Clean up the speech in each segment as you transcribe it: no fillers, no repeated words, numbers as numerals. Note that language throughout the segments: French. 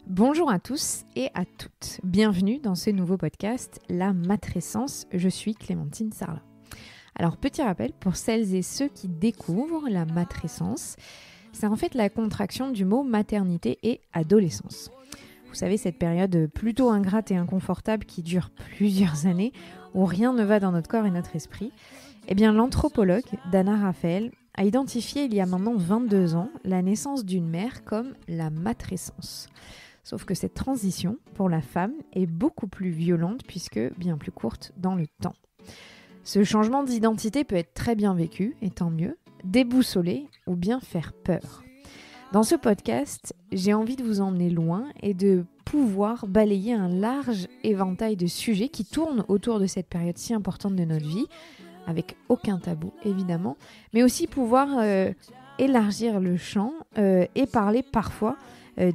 Bonjour à tous et à toutes. Bienvenue dans ce nouveau podcast, La Matrescence. Je suis Clémentine Sarlat. Alors, petit rappel pour celles et ceux qui découvrent la matrescence, c'est en fait la contraction du mot maternité et adolescence. Vous savez, cette période plutôt ingrate et inconfortable qui dure plusieurs années, où rien ne va dans notre corps et notre esprit. Eh bien, l'anthropologue Dana Raphael a identifié il y a maintenant 22 ans la naissance d'une mère comme la matrescence. Sauf que cette transition, pour la femme, est beaucoup plus violente puisque bien plus courte dans le temps. Ce changement d'identité peut être très bien vécu, et tant mieux, déboussoler ou bien faire peur. Dans ce podcast, j'ai envie de vous emmener loin et de pouvoir balayer un large éventail de sujets qui tournent autour de cette période si importante de notre vie, avec aucun tabou évidemment, mais aussi pouvoir élargir le champ et parler parfois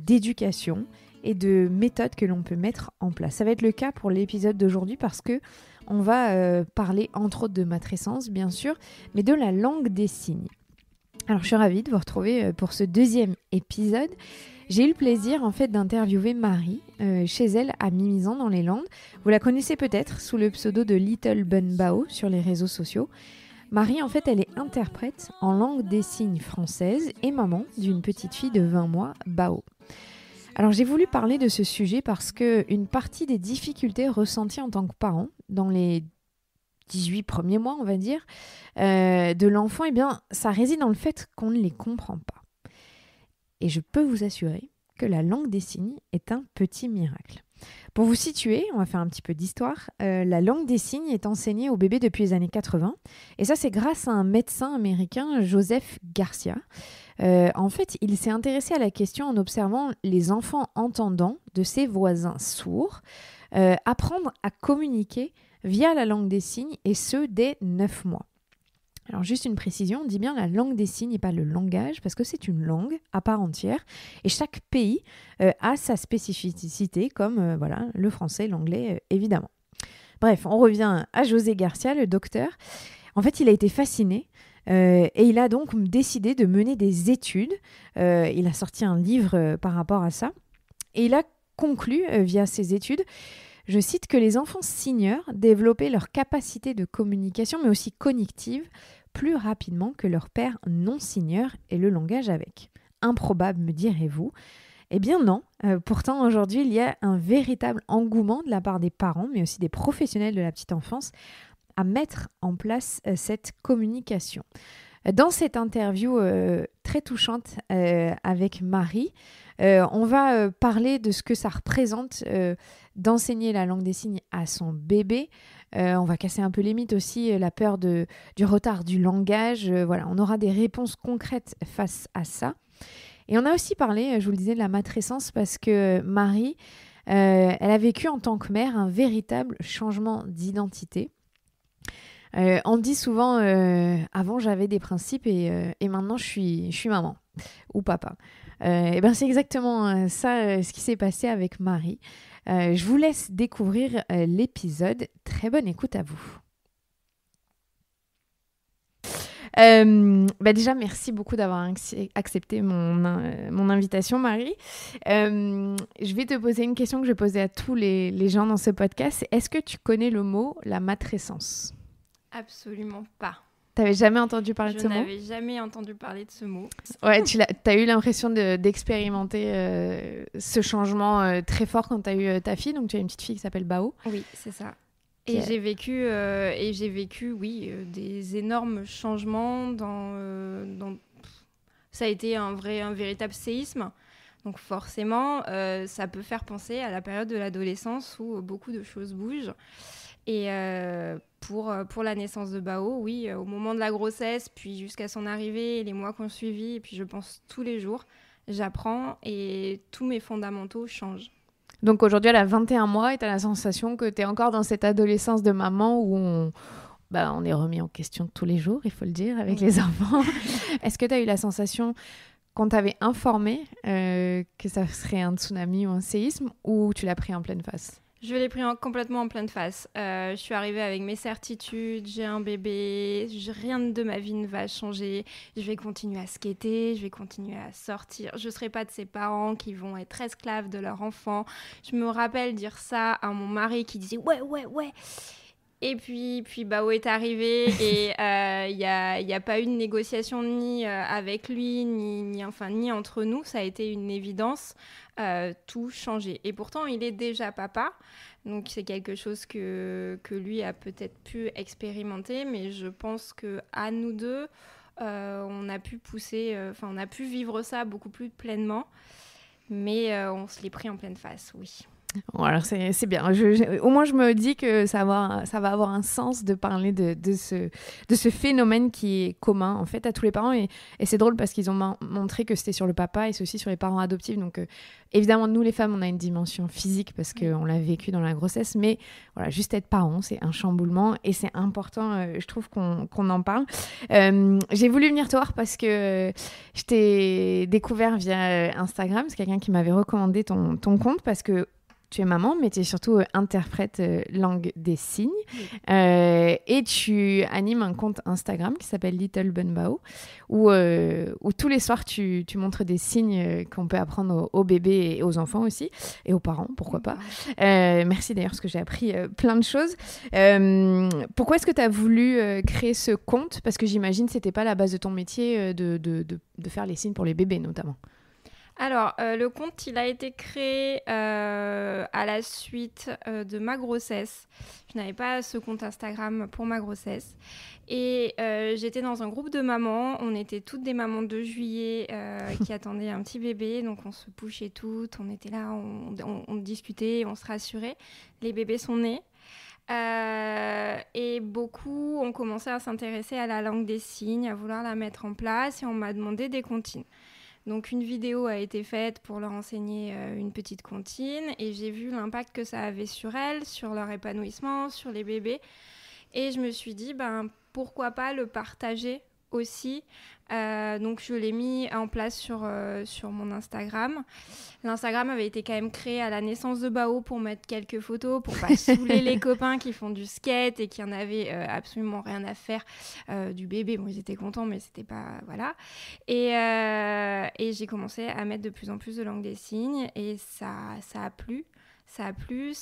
d'éducation et de méthodes que l'on peut mettre en place. Ça va être le cas pour l'épisode d'aujourd'hui parce que on va parler entre autres de matrescence bien sûr, mais de la langue des signes. Alors je suis ravie de vous retrouver pour ce deuxième épisode. J'ai eu le plaisir en fait d'interviewer Marie chez elle à Mimizan dans les Landes. Vous la connaissez peut-être sous le pseudo de Little Bun Bao sur les réseaux sociaux. Marie en fait elle est interprète en langue des signes française et maman d'une petite fille de 20 mois, Bao. Alors j'ai voulu parler de ce sujet parce qu'une partie des difficultés ressenties en tant que parent dans les 18 premiers mois, on va dire, de l'enfant, eh bien, ça réside dans le fait qu'on ne les comprend pas. Et je peux vous assurer que la langue des signes est un petit miracle. Pour vous situer, on va faire un petit peu d'histoire, la langue des signes est enseignée aux bébés depuis les années 80. Et ça, c'est grâce à un médecin américain, Joseph Garcia. En fait, il s'est intéressé à la question en observant les enfants entendants de ses voisins sourds apprendre à communiquer via la langue des signes, et ce, dès 9 mois. Alors juste une précision, on dit bien la langue des signes et pas le langage, parce que c'est une langue à part entière, et chaque pays a sa spécificité, comme voilà, le français, l'anglais, évidemment. Bref, on revient à José Garcia, le docteur. En fait, il a été fasciné, et il a donc décidé de mener des études. Il a sorti un livre par rapport à ça, et il a conclu via ses études, je cite, que les enfants signeurs développaient leur capacité de communication, mais aussi cognitive, plus rapidement que leurs pères non signeurs et le langage avec. Improbable, me direz-vous. Eh bien non, pourtant aujourd'hui il y a un véritable engouement de la part des parents, mais aussi des professionnels de la petite enfance, à mettre en place cette communication. Dans cette interview très touchante avec Marie, on va parler de ce que ça représente d'enseigner la langue des signes à son bébé. On va casser un peu les mythes aussi, la peur du retard du langage. Voilà, on aura des réponses concrètes face à ça. Et on a aussi parlé, je vous le disais, de la matrescence parce que Marie, elle a vécu en tant que mère un véritable changement d'identité. On dit souvent, avant j'avais des principes et maintenant je suis maman ou papa. Et ben c'est exactement ça ce qui s'est passé avec Marie. Je vous laisse découvrir l'épisode. Très bonne écoute à vous. Déjà, merci beaucoup d'avoir accepté mon invitation, Marie. Je vais te poser une question que je posais à tous les gens dans ce podcast. Est-ce que tu connais le mot la matrescence ? Absolument pas. T'avais jamais entendu parler de ce mot ? Je n'avais jamais entendu parler de ce mot. Ouais, t'as eu l'impression d'expérimenter ce changement très fort quand t'as eu ta fille. Donc tu as une petite fille qui s'appelle Bao. Oui, c'est ça. Et j'ai vécu, oui, des énormes changements dans... Ça a été un véritable séisme. Donc forcément, ça peut faire penser à la période de l'adolescence où beaucoup de choses bougent. Et pour la naissance de Bao, oui, au moment de la grossesse, puis jusqu'à son arrivée, les mois qui ont suivi, et puis je pense tous les jours, j'apprends et tous mes fondamentaux changent. Donc aujourd'hui, elle a 21 mois et tu as la sensation que tu es encore dans cette adolescence de maman où on est remis en question tous les jours, il faut le dire, avec les enfants. Est-ce que tu as eu la sensation, qu'on t'avait informé que ça serait un tsunami ou un séisme, ou tu l'as pris en pleine face ? Je l'ai pris complètement en pleine face. Je suis arrivée avec mes certitudes, j'ai un bébé, rien de ma vie ne va changer. Je vais continuer à skater, je vais continuer à sortir. Je ne serai pas de ces parents qui vont être esclaves de leur enfant. Je me rappelle dire ça à mon mari qui disait « ouais, ouais, ouais ». Et puis Bao est arrivé et il y a pas eu de négociation ni avec lui, ni entre nous. Ça a été une évidence, tout changer. Et pourtant, il est déjà papa. Donc, c'est quelque chose que lui a peut-être pu expérimenter. Mais je pense qu'à nous deux, on a pu on a pu vivre ça beaucoup plus pleinement. Mais on se l'est pris en pleine face, oui. Bon, alors c'est bien. Au moins, je me dis que ça va avoir un sens de parler de ce phénomène qui est commun en fait à tous les parents. Et c'est drôle parce qu'ils ont montré que c'était sur le papa et c'est aussi sur les parents adoptifs. Donc évidemment, nous les femmes, on a une dimension physique parce qu'on l'a vécu dans la grossesse. Mais voilà, juste être parent, c'est un chamboulement et c'est important, je trouve, qu'on en parle. J'ai voulu venir te voir parce que je t'ai découvert via Instagram. C'est quelqu'un qui m'avait recommandé ton compte parce que tu es maman, mais tu es surtout interprète langue des signes. Et tu animes un compte Instagram qui s'appelle Little Bun Bao, où tous les soirs, tu montres des signes qu'on peut apprendre aux bébés et aux enfants aussi, et aux parents, pourquoi pas. Merci d'ailleurs, parce que j'ai appris plein de choses. Pourquoi est-ce que tu as voulu créer ce compte ? Parce que j'imagine que ce n'était pas la base de ton métier de faire les signes pour les bébés, notamment. Alors, le compte, il a été créé à la suite de ma grossesse. Je n'avais pas ce compte Instagram pour ma grossesse. Et j'étais dans un groupe de mamans. On était toutes des mamans de juillet qui attendaient un petit bébé. Donc, on se pushait toutes. On était là, on discutait, on se rassurait. Les bébés sont nés. Et beaucoup ont commencé à s'intéresser à la langue des signes, à vouloir la mettre en place. Et on m'a demandé des comptines. Donc, une vidéo a été faite pour leur enseigner une petite comptine et j'ai vu l'impact que ça avait sur elles, sur leur épanouissement, sur les bébés. Et je me suis dit, pourquoi pas le partager aussi. Donc, je l'ai mis en place sur mon Instagram. L'Instagram avait été quand même créé à la naissance de Bao pour mettre quelques photos, pour pas saouler les copains qui font du skate et qui en avaient absolument rien à faire du bébé. Bon, ils étaient contents, mais c'était pas... Voilà. Et j'ai commencé à mettre de plus en plus de langue des signes et ça a plu. Ça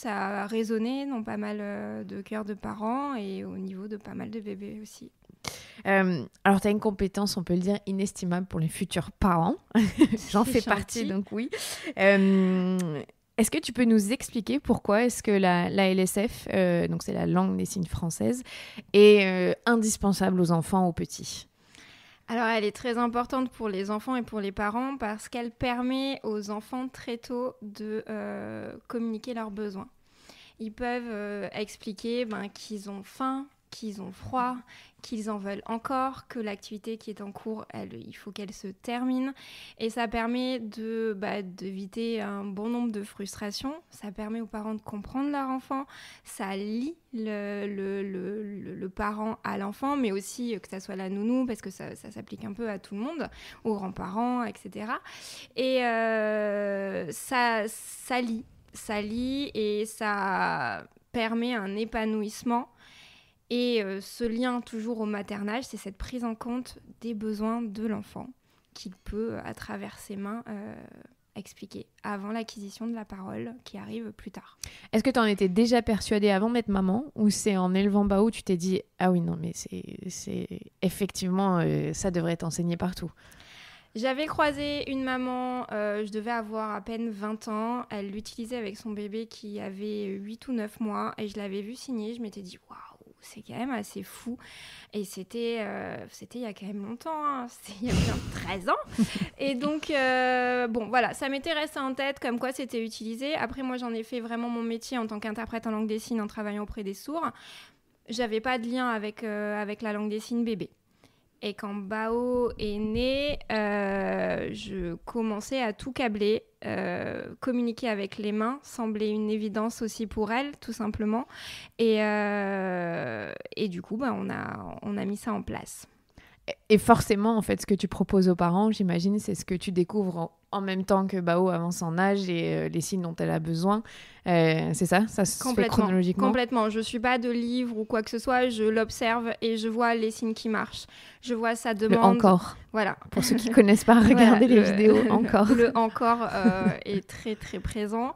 a résonné dans pas mal de cœurs de parents et au niveau de pas mal de bébés aussi. Alors, tu as une compétence, on peut le dire, inestimable pour les futurs parents. J'en fais partie, donc oui. Est-ce que tu peux nous expliquer pourquoi est-ce que la LSF, donc c'est la langue des signes française, est indispensable aux enfants, aux petits ? Alors, elle est très importante pour les enfants et pour les parents parce qu'elle permet aux enfants très tôt de communiquer leurs besoins. Ils peuvent expliquer qu'ils ont faim, qu'ils ont froid, qu'ils en veulent encore, que l'activité qui est en cours, il faut qu'elle se termine. Et ça permet d'éviter un bon nombre de frustrations. Ça permet aux parents de comprendre leur enfant. Ça lie le parent à l'enfant, mais aussi que ça soit la nounou, parce que ça s'applique un peu à tout le monde, aux grands-parents, etc. Et ça lie et ça permet un épanouissement. Et ce lien toujours au maternage, c'est cette prise en compte des besoins de l'enfant qu'il peut, à travers ses mains, expliquer avant l'acquisition de la parole qui arrive plus tard. Est-ce que tu en étais déjà persuadée avant d'être maman ou c'est en élevant Bao tu t'es dit « Ah oui, non, mais c'est effectivement, ça devrait être enseigné partout ». J'avais croisé une maman, je devais avoir à peine 20 ans. Elle l'utilisait avec son bébé qui avait 8 ou 9 mois et je l'avais vu signer. Je m'étais dit « Waouh !» C'est quand même assez fou. Et c'était il y a quand même longtemps, hein. C'était il y a bien 13 ans. Et donc, voilà, ça m'était resté en tête comme quoi c'était utilisé. Après, moi, j'en ai fait vraiment mon métier en tant qu'interprète en langue des signes en travaillant auprès des sourds. J'avais pas de lien avec la langue des signes bébé. Et quand Bao est né, je commençais à tout câbler. Communiquer avec les mains semblait une évidence aussi pour elle, tout simplement. Et du coup, on a mis ça en place. Et forcément, en fait, ce que tu proposes aux parents, j'imagine, c'est ce que tu découvres en même temps que Bao avance en âge et les signes dont elle a besoin. C'est ça se fait chronologiquement? Complètement. Je ne suis pas de livre ou quoi que ce soit. Je l'observe et je vois les signes qui marchent. Je vois sa demande. Le encore. Voilà. Pour ceux qui ne connaissent pas, regardez les vidéos encore. Le encore est très, très présent.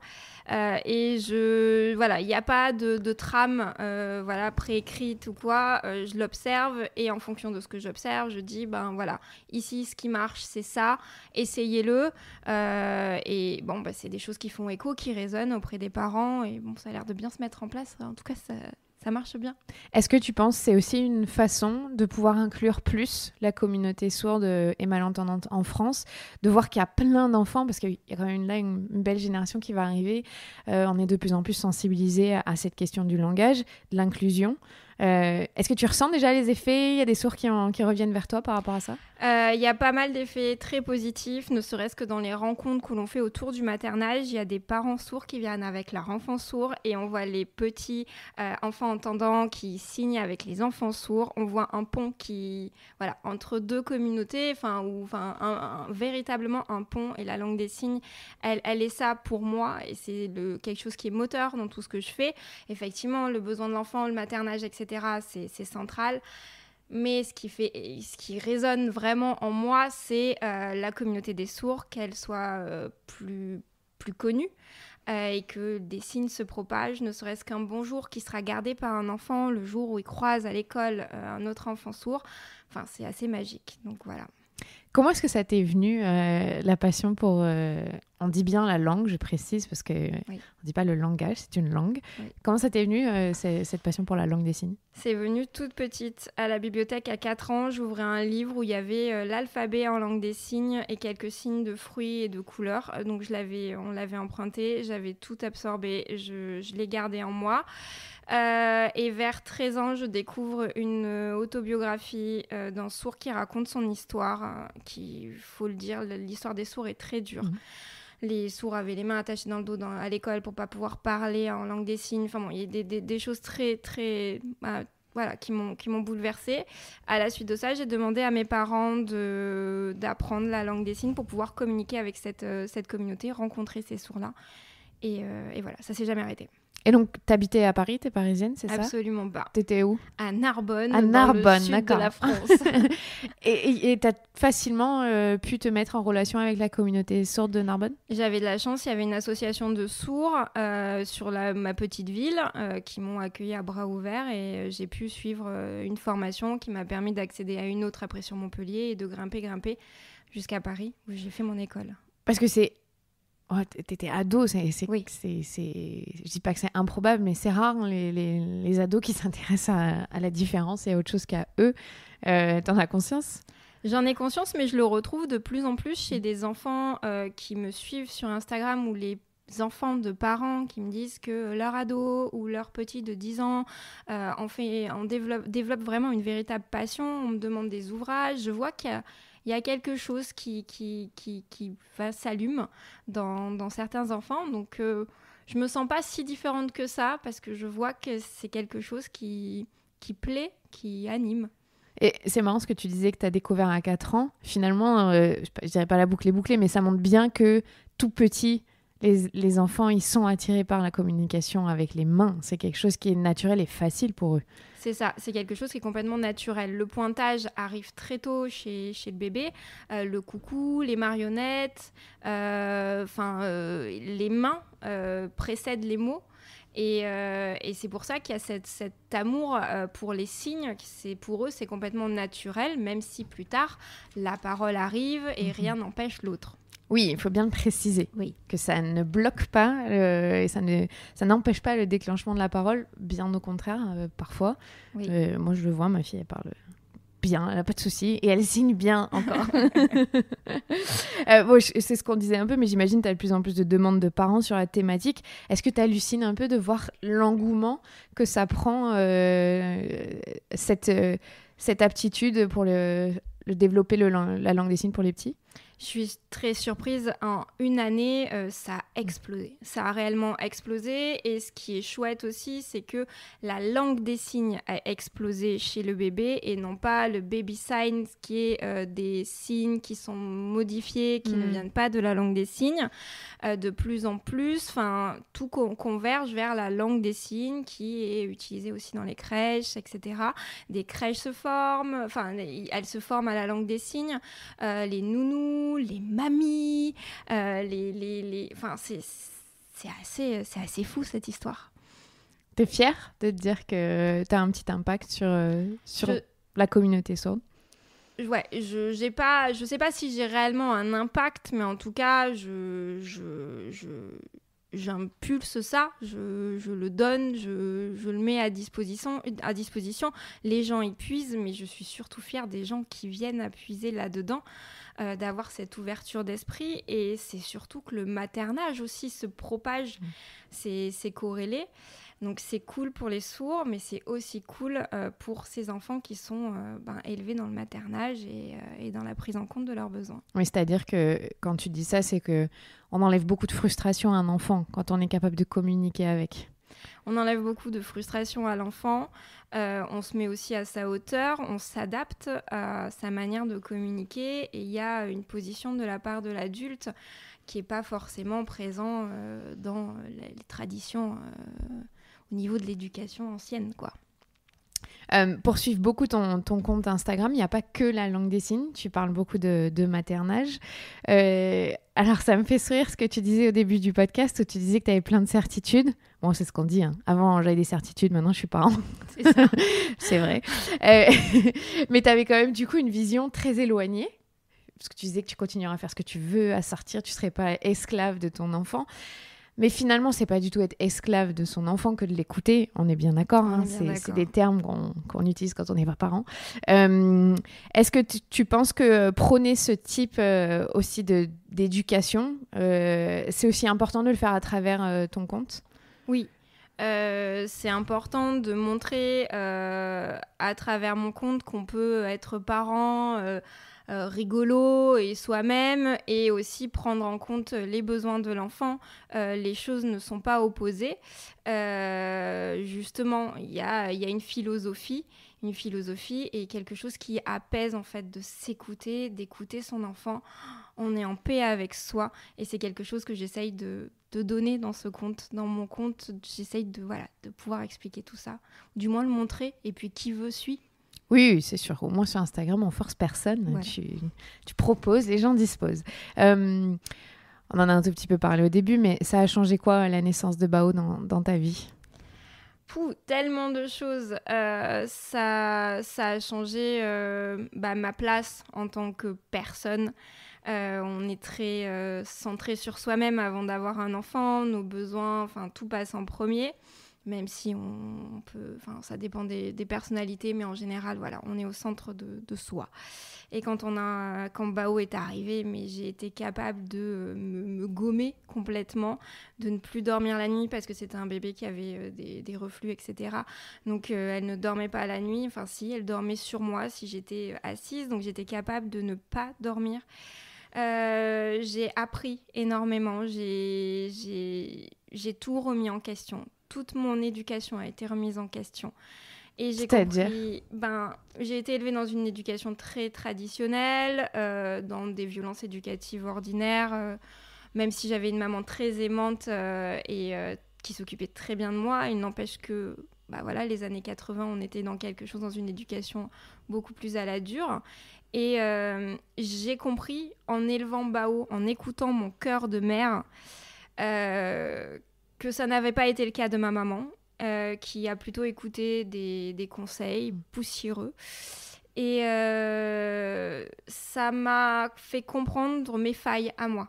Et il n'y a pas de trame préécrite ou quoi. Je l'observe et en fonction de ce que j'observe, je dis ici ce qui marche c'est ça, essayez-le. Et c'est des choses qui font écho, qui résonnent auprès des parents et ça a l'air de bien se mettre en place. En tout cas, ça marche bien. Est-ce que tu penses que c'est aussi une façon de pouvoir inclure plus la communauté sourde et malentendante en France, de voir qu'il y a plein d'enfants, parce qu'il y a quand même une belle génération qui va arriver, on est de plus en plus sensibilisés à cette question du langage, de l'inclusion. Est-ce que tu ressens déjà les effets? Il y a des sourds qui reviennent vers toi par rapport à ça? Il y a pas mal d'effets très positifs, ne serait-ce que dans les rencontres que l'on fait autour du maternage. Il y a des parents sourds qui viennent avec leur enfant sourd et on voit les petits enfants entendants qui signent avec les enfants sourds. On voit un pont entre deux communautés, véritablement un pont, et la langue des signes, elle est ça pour moi, et c'est quelque chose qui est moteur dans tout ce que je fais. Effectivement, le besoin de l'enfant, le maternage, etc., c'est central. Mais ce qui résonne vraiment en moi, c'est la communauté des sourds, qu'elle soit plus connue, et que des signes se propagent, ne serait-ce qu'un bonjour qui sera gardé par un enfant le jour où il croise à l'école un autre enfant sourd. C'est assez magique. Donc voilà. Comment est-ce que ça t'est venu, la passion pour... on dit bien la langue, je précise, parce qu'on ne dit pas le langage, c'est une langue. Oui. Comment ça t'est venu, cette passion pour la langue des signes? C'est venu toute petite. À la bibliothèque, à 4 ans, j'ouvrais un livre où il y avait l'alphabet en langue des signes et quelques signes de fruits et de couleurs. Donc on l'avait emprunté, j'avais tout absorbé, je l'ai gardé en moi. Et vers 13 ans, je découvre une autobiographie d'un sourd qui raconte son histoire, qui, faut le dire, l'histoire des sourds est très dure. Mmh. Les sourds avaient les mains attachées dans le dos à l'école pour ne pas pouvoir parler en langue des signes. Il y a des choses très, très... qui m'ont bouleversée. À la suite de ça, j'ai demandé à mes parents d'apprendre la langue des signes pour pouvoir communiquer avec cette communauté, rencontrer ces sourds-là. Et voilà, ça ne s'est jamais arrêté. Et donc, t'habitais à Paris, t'es parisienne, c'est ça? Absolument pas. T'étais où? À Narbonne, dans le sud de la France. Et t'as facilement pu te mettre en relation avec la communauté sourde de Narbonne? J'avais de la chance, il y avait une association de sourds sur ma petite ville qui m'ont accueillie à bras ouverts, et j'ai pu suivre une formation qui m'a permis d'accéder à une autre après sur Montpellier et de grimper jusqu'à Paris où j'ai fait mon école. Parce que c'est... Oh, t'étais ado, oui. Je dis pas que c'est improbable, mais c'est rare, les ados qui s'intéressent à la différence et à autre chose qu'à eux. T'en as conscience? J'en ai conscience, mais je le retrouve de plus en plus chez des enfants qui me suivent sur Instagram, ou les enfants de parents qui me disent que leur ado ou leur petit de 10 ans développe vraiment une véritable passion. On me demande des ouvrages, je vois qu'il y a quelque chose qui s'allume dans certains enfants. Donc, je me sens pas si différente que ça, parce que je vois que c'est quelque chose qui plaît, qui anime. Et c'est marrant ce que tu disais que tu as découvert à 4 ans. Finalement, je dirais pas la boucle est bouclée, mais ça montre bien que tout petit, les enfants, ils sont attirés par la communication avec les mains. C'est quelque chose qui est naturel et facile pour eux. C'est ça, c'est quelque chose qui est complètement naturel. Le pointage arrive très tôt chez le bébé. Le coucou, les marionnettes, les mains précèdent les mots. Et c'est pour ça qu'il y a cet amour pour les signes. Pour eux, c'est complètement naturel, même si plus tard, la parole arrive et rien n'empêche l'autre. Oui, il faut bien le préciser, oui. Que ça ne bloque pas et ça n'empêche pas le déclenchement de la parole, bien au contraire, parfois. Oui. Moi, je le vois, ma fille, elle parle bien, elle n'a pas de souci, et elle signe bien encore. C'est ce qu'on disait un peu, mais j'imagine que tu as de plus en plus de demandes de parents sur la thématique. Est-ce que tu hallucines un peu de voir l'engouement que ça prend, cette aptitude pour développer la langue des signes pour les petits? Je suis très surprise. En une année, ça a explosé. Ça a réellement explosé. Et ce qui est chouette aussi, c'est que la langue des signes a explosé chez le bébé et non pas le baby signs, qui est des signes qui sont modifiés, qui ne viennent pas de la langue des signes. De plus en plus, tout converge vers la langue des signes qui est utilisée aussi dans les crèches, etc. Des crèches se forment, elles se forment à la langue des signes. Les nounous, les mamies, c'est assez fou cette histoire. T'es fière de te dire que t'as un petit impact sur la communauté sourde? Ouais, je sais pas si j'ai réellement un impact, mais en tout cas, j'impulse ça, je le donne, je le mets à disposition. Les gens y puisent, mais je suis surtout fière des gens qui viennent à puiser là-dedans, d'avoir cette ouverture d'esprit. Et c'est surtout que le maternage aussi se propage, c'est corrélé. Donc c'est cool pour les sourds, mais c'est aussi cool pour ces enfants qui sont élevés dans le maternage et dans la prise en compte de leurs besoins. Oui, c'est-à-dire que quand tu dis ça, c'est qu'on enlève beaucoup de frustration à un enfant quand on est capable de communiquer avec. On enlève beaucoup de frustration à l'enfant, on se met aussi à sa hauteur, on s'adapte à sa manière de communiquer et il y a une position de la part de l'adulte qui n'est pas forcément présent dans les traditions au niveau de l'éducation ancienne, quoi. Pour suivre beaucoup ton compte Instagram, il n'y a pas que la langue des signes, tu parles beaucoup de maternage. Alors ça me fait sourire ce que tu disais au début du podcast où tu disais que tu avais plein de certitudes. Bon, c'est ce qu'on dit, hein. Avant j'avais des certitudes, maintenant je suis parent. C'est ça. C'est vrai. Mais tu avais quand même du coup une vision très éloignée. Parce que tu disais que tu continueras à faire ce que tu veux, à sortir, tu ne serais pas esclave de ton enfant. Mais finalement, c'est pas du tout être esclave de son enfant que de l'écouter. On est bien d'accord. Hein, c'est des termes qu'on utilise quand on n'est pas parent. Est-ce que tu penses que prôner ce type aussi d'éducation, c'est aussi important de le faire à travers ton compte? Oui. C'est important de montrer à travers mon compte qu'on peut être parent rigolo et soi-même et aussi prendre en compte les besoins de l'enfant. Les choses ne sont pas opposées. Justement, il y a une philosophie et quelque chose qui apaise en fait de s'écouter, d'écouter son enfant. On est en paix avec soi et c'est quelque chose que j'essaye de donner dans ce compte. Dans mon compte, j'essaye de pouvoir expliquer tout ça, du moins le montrer et puis qui veut suit. Oui, c'est sûr. Au moins sur Instagram, on force personne. Ouais. Tu proposes, les gens disposent. On en a un tout petit peu parlé au début, mais ça a changé quoi la naissance de Bao dans ta vie? Tellement de choses. Ça a changé ma place en tant que personne. On est très centré sur soi-même avant d'avoir un enfant, nos besoins, tout passe en premier. Même si on peut, ça dépend des personnalités, mais en général, on est au centre de soi. Et quand Bao est arrivé, mais j'ai été capable de me gommer complètement, de ne plus dormir la nuit parce que c'était un bébé qui avait des reflux, etc. Donc elle ne dormait pas la nuit. Enfin si, elle dormait sur moi si j'étais assise. Donc j'étais capable de ne pas dormir. J'ai appris énormément. J'ai tout remis en question. Toute mon éducation a été remise en question. Et j'ai compris... j'ai été élevée dans une éducation très traditionnelle, dans des violences éducatives ordinaires. Même si j'avais une maman très aimante et qui s'occupait très bien de moi, il n'empêche que les années 80, on était dans quelque chose, dans une éducation beaucoup plus à la dure. Et j'ai compris, en élevant Bao, en écoutant mon cœur de mère, que ça n'avait pas été le cas de ma maman, qui a plutôt écouté des conseils poussiéreux. Et ça m'a fait comprendre mes failles à moi.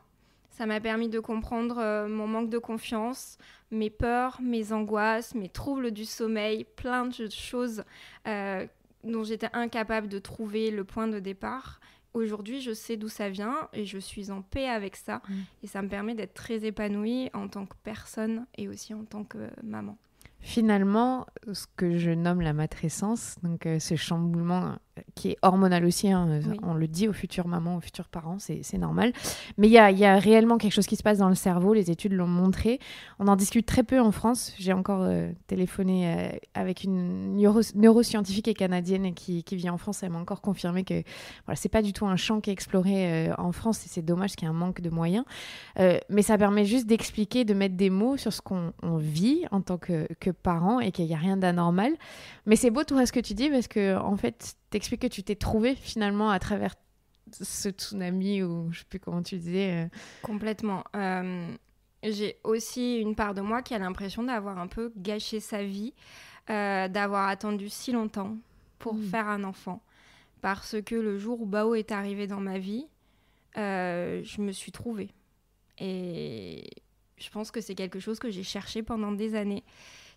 Ça m'a permis de comprendre mon manque de confiance, mes peurs, mes angoisses, mes troubles du sommeil, plein de choses dont j'étais incapable de trouver le point de départ. Aujourd'hui, je sais d'où ça vient et je suis en paix avec ça. Et ça me permet d'être très épanouie en tant que personne et aussi en tant que maman. Finalement, ce que je nomme la matrescence, donc ce chamboulement qui est hormonal aussi, hein, Oui. on le dit aux futures mamans, aux futurs parents, c'est normal. Mais il y a réellement quelque chose qui se passe dans le cerveau, les études l'ont montré. On en discute très peu en France. J'ai encore téléphoné avec une neuroscientifique et canadienne qui vit en France. Elle m'a encore confirmé que voilà, c'est pas du tout un champ qui est exploré en France et c'est dommage qu'il y ait un manque de moyens. Mais ça permet juste d'expliquer, de mettre des mots sur ce qu'on vit en tant que parent et qu'il n'y a rien d'anormal. Mais c'est beau, toi, ce que tu dis, parce que en fait, t'expliques que tu t'es trouvé finalement à travers ce tsunami, ou je sais plus comment tu disais. Complètement. J'ai aussi une part de moi qui a l'impression d'avoir un peu gâché sa vie, d'avoir attendu si longtemps pour faire un enfant. Parce que le jour où Bao est arrivé dans ma vie, je me suis trouvée. Et je pense que c'est quelque chose que j'ai cherché pendant des années.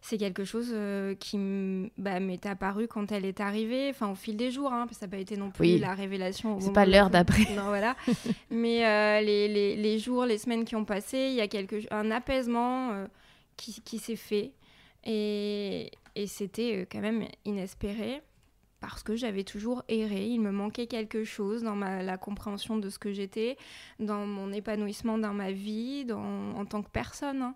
C'est quelque chose qui m'est apparu quand elle est arrivée, au fil des jours. Hein, ça n'a pas été non plus la révélation. C'est pas l'heure d'après. Non, voilà. Mais les jours, les semaines qui ont passé, il y a un apaisement qui s'est fait. Et c'était quand même inespéré. Parce que j'avais toujours erré, il me manquait quelque chose dans la compréhension de ce que j'étais, dans mon épanouissement dans ma vie, en tant que personne. Hein.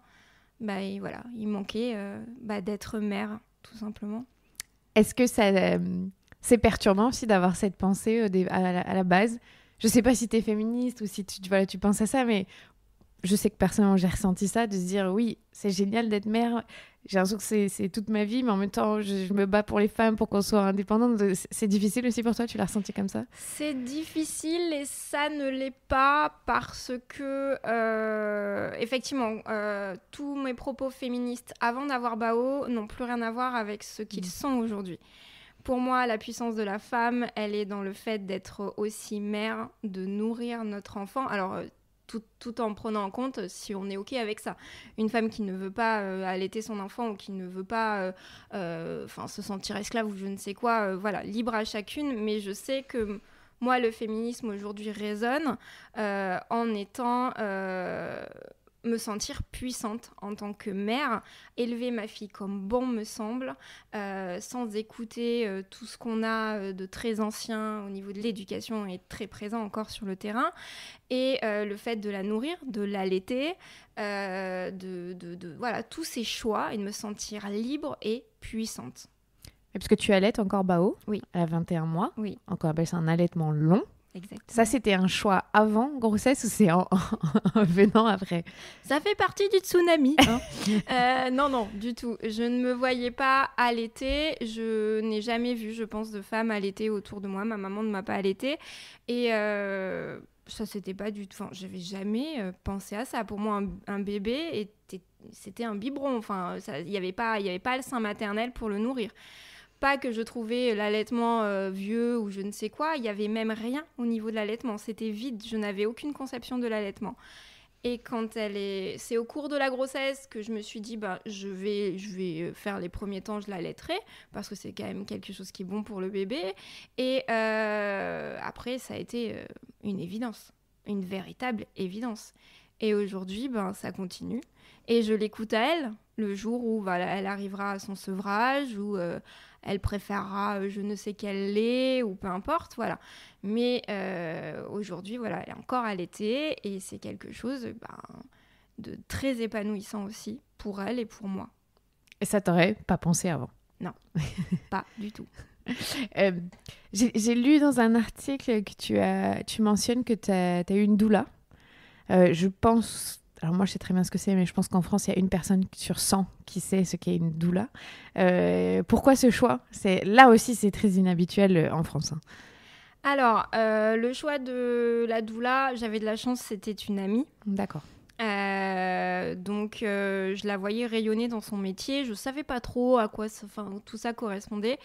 Et voilà, il manquait d'être mère, tout simplement. Est-ce que c'est perturbant aussi d'avoir cette pensée à la base? Je sais pas si tu es féministe ou si tu penses à ça, mais je sais que personnellement j'ai ressenti ça, de se dire oui, c'est génial d'être mère. J'ai l'impression que c'est toute ma vie, mais en même temps, je me bats pour les femmes, pour qu'on soit indépendante. C'est difficile aussi pour toi, tu l'as ressenti comme ça? C'est difficile et ça ne l'est pas parce que, effectivement, tous mes propos féministes avant d'avoir Bao n'ont plus rien à voir avec ce qu'ils sont aujourd'hui. Pour moi, la puissance de la femme, elle est dans le fait d'être aussi mère, de nourrir notre enfant. Alors, tout en prenant en compte si on est OK avec ça. Une femme qui ne veut pas allaiter son enfant ou qui ne veut pas se sentir esclave ou je ne sais quoi, voilà, libre à chacune. Mais je sais que moi, le féminisme aujourd'hui résonne en étant... me sentir puissante en tant que mère, élever ma fille comme bon me semble, sans écouter tout ce qu'on a de très ancien au niveau de l'éducation et très présent encore sur le terrain, et le fait de la nourrir, de l'allaiter, voilà, tous ces choix, et de me sentir libre et puissante. Et parce que tu allaites encore Bao, oui. Elle a 21 mois, oui. Encore, c'est un allaitement long. Exactement. Ça, c'était un choix avant grossesse ou c'est en venant après? Ça fait partie du tsunami. Hein. Non, du tout. Je ne me voyais pas allaiter. Je n'ai jamais vu, je pense, de femme allaiter autour de moi. Ma maman ne m'a pas allaitée. Et ça, c'était pas du tout... j'avais jamais pensé à ça. Pour moi, un bébé, c'était un biberon. Il n'y avait pas le sein maternel pour le nourrir. Pas que je trouvais l'allaitement vieux ou je ne sais quoi, il n'y avait même rien au niveau de l'allaitement, c'était vide, je n'avais aucune conception de l'allaitement. Et c'est au cours de la grossesse que je me suis dit, je vais faire les premiers temps, je l'allaiterai, parce que c'est quand même quelque chose qui est bon pour le bébé. Et après, ça a été une évidence, une véritable évidence. Et aujourd'hui, ça continue. Et je l'écoute à elle, le jour où elle arrivera à son sevrage, ou elle préférera je ne sais quel lait, ou peu importe, voilà. Mais aujourd'hui, voilà, elle est encore allaitée, et c'est quelque chose de très épanouissant aussi, pour elle et pour moi. Et ça t'aurait pas pensé avant? Non, pas du tout. J'ai lu dans un article que tu mentionnes que tu as eu une doula. Je pense... Alors moi, je sais très bien ce que c'est, mais je pense qu'en France, il y a une personne sur 100 qui sait ce qu'est une doula. Pourquoi ce choix? Là aussi, c'est très inhabituel en France. Hein. Alors, le choix de la doula, j'avais de la chance, c'était une amie. D'accord. Donc, je la voyais rayonner dans son métier. Je ne savais pas trop à quoi tout ça correspondait.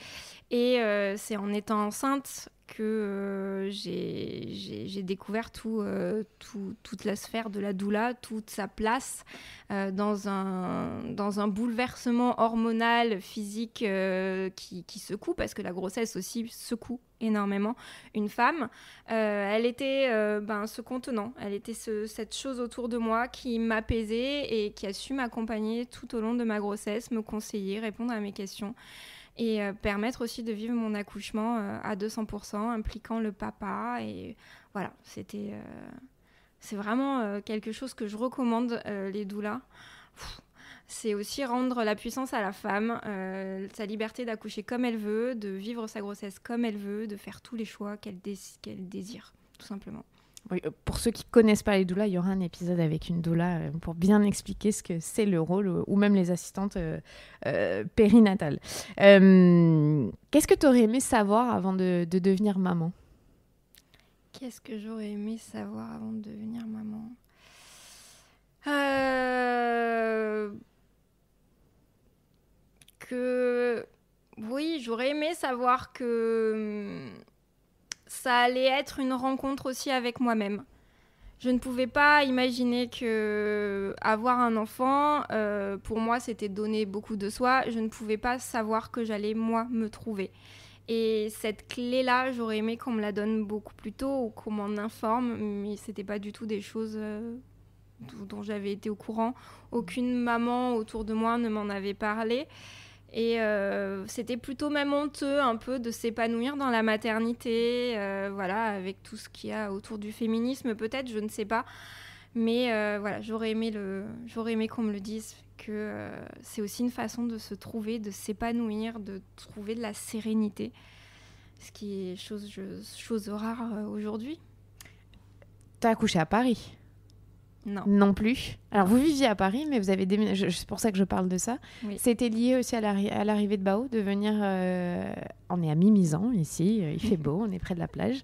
Et c'est en étant enceinte que j'ai découvert toute la sphère de la doula, toute sa place dans un bouleversement hormonal, physique qui secoue, parce que la grossesse aussi secoue énormément une femme. Elle était ce contenant, elle était cette chose autour de moi qui m'apaisait et qui a su m'accompagner tout au long de ma grossesse, me conseiller, répondre à mes questions. et permettre aussi de vivre mon accouchement à 200%, impliquant le papa. Et voilà, c'est vraiment quelque chose que je recommande, les doulas. C'est aussi rendre la puissance à la femme, sa liberté d'accoucher comme elle veut, de vivre sa grossesse comme elle veut, de faire tous les choix qu'elle désire, tout simplement. Oui, pour ceux qui ne connaissent pas les doulas, il y aura un épisode avec une doula pour bien expliquer ce que c'est le rôle, ou même les assistantes périnatales. Qu'est-ce que tu aurais aimé savoir avant de devenir maman ? Qu'est-ce que j'aurais aimé savoir avant de devenir maman ? Oui, j'aurais aimé savoir que ça allait être une rencontre aussi avec moi-même. Je ne pouvais pas imaginer que avoir un enfant, pour moi, c'était donner beaucoup de soi. Je ne pouvais pas savoir que j'allais, moi, me trouver. Et cette clé-là, j'aurais aimé qu'on me la donne beaucoup plus tôt ou qu'on m'en informe, mais c'était pas du tout des choses dont j'avais été au courant. Aucune maman autour de moi ne m'en avait parlé. Et c'était plutôt même honteux un peu de s'épanouir dans la maternité, voilà, avec tout ce qu'il y a autour du féminisme, peut-être, je ne sais pas. Mais voilà, j'aurais aimé qu'on me le dise, que c'est aussi une façon de se trouver, de s'épanouir, de trouver de la sérénité, ce qui est chose rare aujourd'hui. T'as accouché à Paris ? Non plus. Alors, vous viviez à Paris, mais vous avez déménagé. C'est pour ça que je parle de ça. Oui. C'était lié aussi à l'arrivée de Bao, de venir... on est à Mimizan, ici. Il fait beau, on est près de la plage.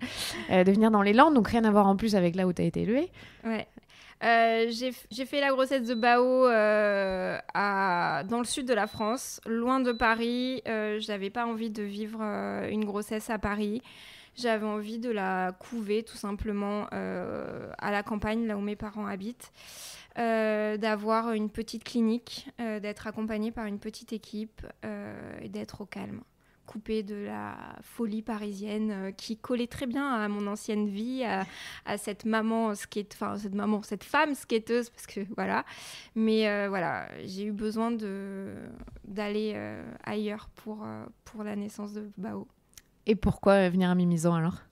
De venir dans les Landes, donc rien à voir en plus avec là où tu as été élevée. Ouais. J'ai fait la grossesse de Bao dans le sud de la France, loin de Paris. J'avais pas envie de vivre une grossesse à Paris. J'avais envie de la couver tout simplement à la campagne, là où mes parents habitent, d'avoir une petite clinique, d'être accompagnée par une petite équipe et d'être au calme, coupée de la folie parisienne qui collait très bien à mon ancienne vie, à cette cette femme skateuse, parce que voilà. Mais voilà, j'ai eu besoin d'aller ailleurs pour la naissance de Bao. Et pourquoi venir à Mimizan alors ?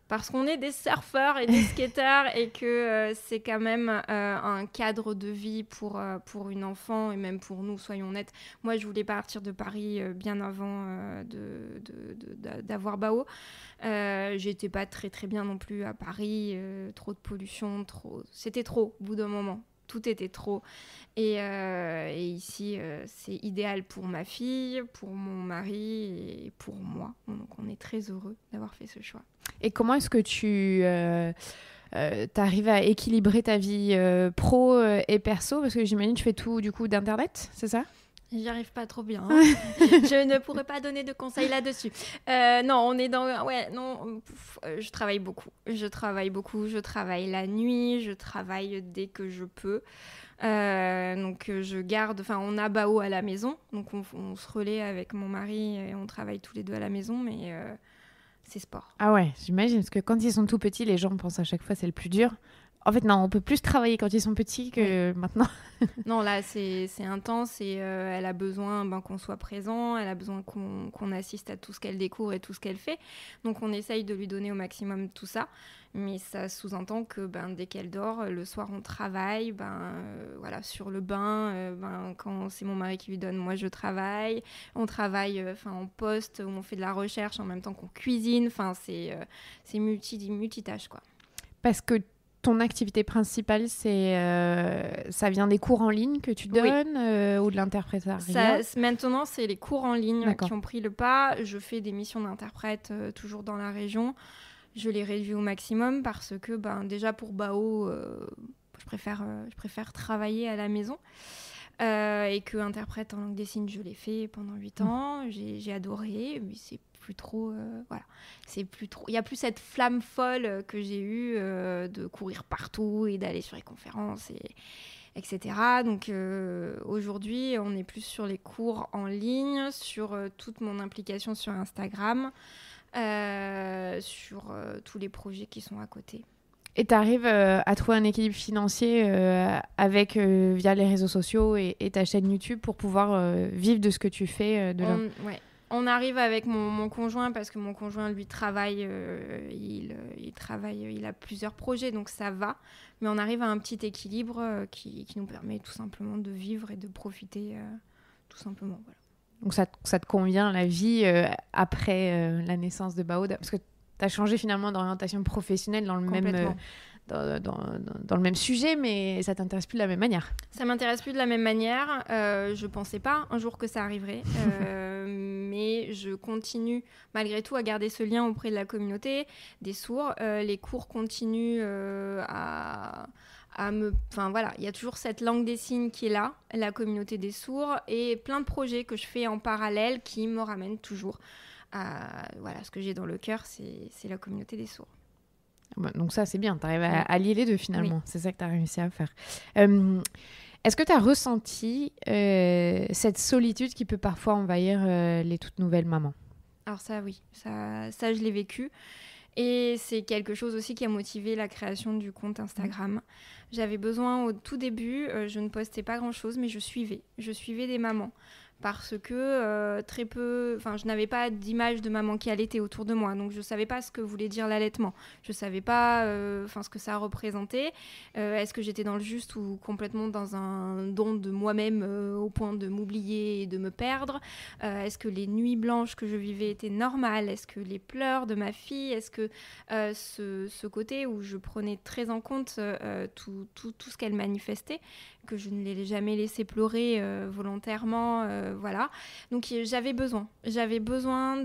Parce qu'on est des surfeurs et des skateurs et que c'est quand même un cadre de vie pour une enfant et même pour nous, soyons honnêtes. Moi, je voulais partir de Paris bien avant d'avoir Bao. J'étais pas très très bien non plus à Paris, trop de pollution, c'était trop au bout d'un moment. Tout était trop. Et ici, c'est idéal pour ma fille, pour mon mari et pour moi. Donc, on est très heureux d'avoir fait ce choix. Et comment est-ce que tu arrives à équilibrer ta vie pro et perso ? Parce que j'imagine que tu fais tout du coup d'Internet, c'est ça ? J'y arrive pas trop bien. Hein. Je ne pourrais pas donner de conseils là-dessus. Non, on est dans... Ouais, non, je travaille beaucoup. Je travaille la nuit, je travaille dès que je peux. Donc, je garde... Enfin, on a Bao à la maison. Donc, on se relaie avec mon mari et on travaille tous les deux à la maison. Mais c'est sport. Ah ouais, j'imagine. Parce que quand ils sont tout petits, les gens pensent à chaque fois c'est le plus dur. En fait, non, on peut plus travailler quand ils sont petits que maintenant. Non, là, c'est intense et elle a besoin qu'on soit présent, elle a besoin qu'on assiste à tout ce qu'elle découvre et tout ce qu'elle fait. Donc, on essaye de lui donner au maximum tout ça. Mais ça sous-entend que dès qu'elle dort, le soir, on travaille. Voilà, sur le bain, quand c'est mon mari qui lui donne, moi, je travaille. On travaille en poste, où on fait de la recherche en même temps qu'on cuisine. Enfin, c'est multitâche, quoi. Parce que ton activité principale, ça vient des cours en ligne que tu donnes ou de l'interprétariat ? Maintenant, c'est les cours en ligne qui ont pris le pas. Je fais des missions d'interprète toujours dans la région. Je les réduis au maximum parce que déjà pour Bao, je préfère travailler à la maison. Et que interprète en langue des signes, je l'ai fait pendant 8 ans. J'ai adoré, mais c'est plus trop... voilà. C'est plus trop... Il n'y a plus cette flamme folle que j'ai eue de courir partout et d'aller sur les conférences, etc. Donc aujourd'hui, on est plus sur les cours en ligne, sur toute mon implication sur Instagram, sur tous les projets qui sont à côté. Et tu arrives à trouver un équilibre financier via les réseaux sociaux et ta chaîne YouTube pour pouvoir vivre de ce que tu fais Ouais. On arrive avec mon conjoint parce que mon conjoint lui travaille, il travaille, il a plusieurs projets donc ça va, mais on arrive à un petit équilibre qui nous permet tout simplement de vivre et de profiter tout simplement. Voilà. Donc ça te convient la vie après la naissance de Baouda, parce que tu as changé finalement d'orientation professionnelle dans le même dans le même sujet, mais ça t'intéresse plus de la même manière. Ça m'intéresse plus de la même manière. Je pensais pas un jour que ça arriverait, mais je continue malgré tout à garder ce lien auprès de la communauté des sourds. Les cours continuent Enfin voilà, il y a toujours cette langue des signes qui est là, la communauté des sourds, et plein de projets que je fais en parallèle qui me ramènent toujours à ce que j'ai dans le cœur, c'est la communauté des sourds. Donc ça, c'est bien. Tu arrives à allier les deux, finalement. Oui. C'est ça que tu as réussi à faire. Est-ce que tu as ressenti cette solitude qui peut parfois envahir les toutes nouvelles mamans ? Alors ça, oui. Ça, je l'ai vécu. Et c'est quelque chose aussi qui a motivé la création du compte Instagram. J'avais besoin, au tout début, je ne postais pas grand-chose, mais je suivais des mamans. Parce que je n'avais pas d'image de maman qui allaitait autour de moi, donc je ne savais pas ce que voulait dire l'allaitement, je ne savais pas ce que ça représentait, est-ce que j'étais dans le juste ou complètement dans un don de moi-même au point de m'oublier et de me perdre, est-ce que les nuits blanches que je vivais étaient normales, est-ce que les pleurs de ma fille, est-ce que ce côté où je prenais très en compte tout ce qu'elle manifestait, que je ne l'ai jamais laissé pleurer volontairement, voilà. Donc j'avais besoin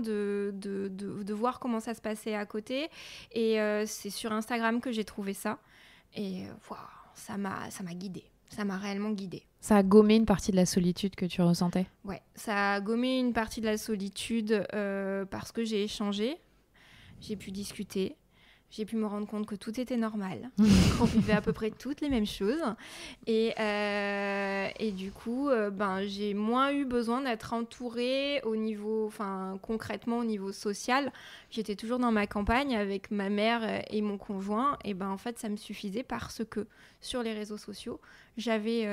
de voir comment ça se passait à côté, et c'est sur Instagram que j'ai trouvé ça, et ça m'a guidée, ça m'a réellement guidée. Ça a gommé une partie de la solitude que tu ressentais ? Ouais, ça a gommé une partie de la solitude parce que j'ai échangé, j'ai pu discuter. J'ai pu me rendre compte que tout était normal, qu'on vivait à peu près toutes les mêmes choses. Et du coup, j'ai moins eu besoin d'être entourée concrètement au niveau social. J'étais toujours dans ma campagne avec ma mère et mon conjoint. Et en fait, ça me suffisait parce que sur les réseaux sociaux, j'avais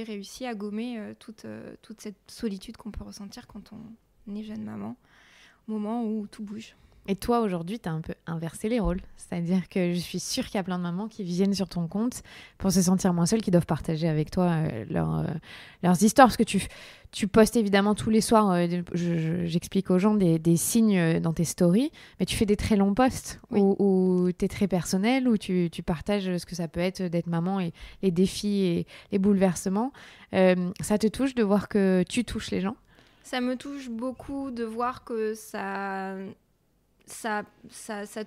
réussi à gommer toute cette solitude qu'on peut ressentir quand on est jeune maman, au moment où tout bouge. Et toi, aujourd'hui, tu as un peu inversé les rôles. C'est-à-dire que je suis sûre qu'il y a plein de mamans qui viennent sur ton compte pour se sentir moins seules, qui doivent partager avec toi leurs histoires. Parce que tu postes évidemment tous les soirs, j'explique aux gens des signes dans tes stories, mais tu fais des très longs posts où tu es très personnel, où tu partages ce que ça peut être d'être maman et les défis et les bouleversements. Ça te touche de voir que tu touches les gens ? Ça me touche beaucoup de voir que ça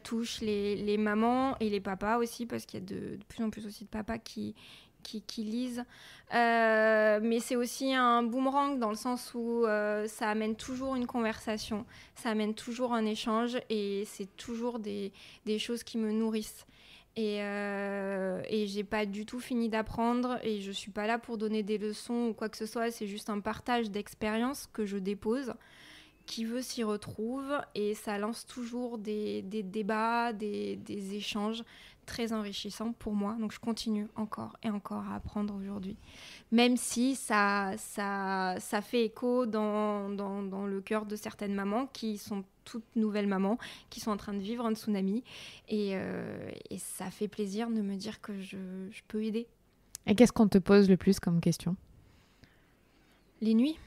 touche les mamans et les papas aussi, parce qu'il y a de plus en plus aussi de papas qui lisent. Mais c'est aussi un boomerang dans le sens où ça amène toujours une conversation, ça amène toujours un échange, et c'est toujours des choses qui me nourrissent. Et j'ai pas du tout fini d'apprendre, et je suis pas là pour donner des leçons ou quoi que ce soit, c'est juste un partage d'expériences que je dépose. Qui veut s'y retrouve, et ça lance toujours des débats, des échanges très enrichissants pour moi. Donc je continue encore et encore à apprendre aujourd'hui, même si ça fait écho dans le cœur de certaines mamans qui sont toutes nouvelles mamans, qui sont en train de vivre un tsunami, et ça fait plaisir de me dire que je peux aider. Et qu'est-ce qu'on te pose le plus comme question ? Les nuits.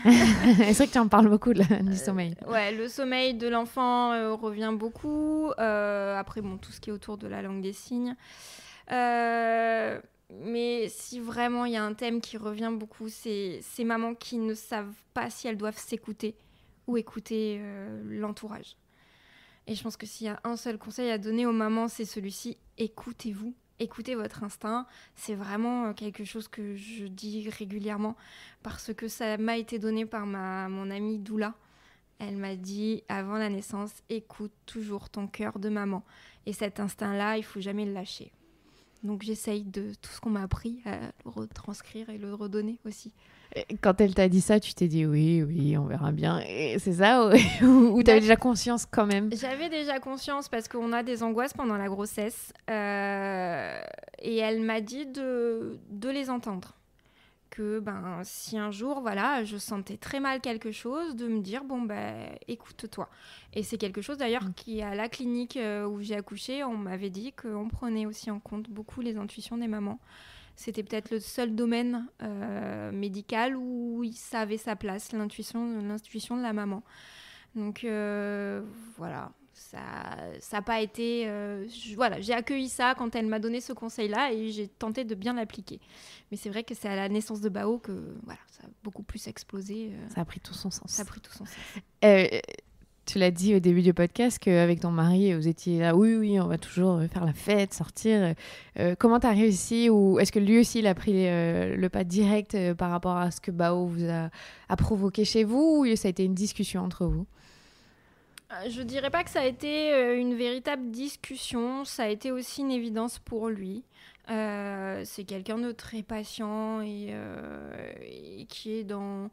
C'est vrai que tu en parles beaucoup du sommeil. Ouais, le sommeil de l'enfant revient beaucoup. Après, tout ce qui est autour de la langue des signes. Mais si vraiment il y a un thème qui revient beaucoup, c'est ces mamans qui ne savent pas si elles doivent s'écouter ou écouter l'entourage. Et je pense que s'il y a un seul conseil à donner aux mamans, c'est celui-ci: écoutez-vous. Écoutez votre instinct, c'est vraiment quelque chose que je dis régulièrement, parce que ça m'a été donné par mon amie Doula. Elle m'a dit avant la naissance: écoute toujours ton cœur de maman. Et cet instinct-là, il faut jamais le lâcher. Donc j'essaye de tout ce qu'on m'a appris à le retranscrire et le redonner aussi. Quand elle t'a dit ça, tu t'es dit oui, on verra bien. Et c'est ça ou tu avais déjà conscience quand même ? J'avais déjà conscience, parce qu'on a des angoisses pendant la grossesse. Et elle m'a dit de les entendre. que si un jour, voilà, je sentais très mal quelque chose, de me dire, écoute-toi. Et c'est quelque chose d'ailleurs qui, à la clinique où j'ai accouché, on m'avait dit qu'on prenait aussi en compte beaucoup les intuitions des mamans. C'était peut-être le seul domaine médical où ça avait sa place, l'intuition de la maman. Donc voilà, ça n'a pas été... j'ai accueilli ça quand elle m'a donné ce conseil-là et j'ai tenté de bien l'appliquer. Mais c'est vrai que c'est à la naissance de Bao que ça a beaucoup plus explosé. Ça a pris tout son sens. Ça a pris tout son sens. Tu l'as dit au début du podcast qu'avec ton mari, vous étiez là, oui, on va toujours faire la fête, sortir. Comment tu as réussi, ou est-ce que lui aussi, il a pris le pas direct par rapport à ce que Bao vous a provoqué chez vous, ou ça a été une discussion entre vous? Je dirais pas que ça a été une véritable discussion, ça a été aussi une évidence pour lui. C'est quelqu'un de très patient et qui est dans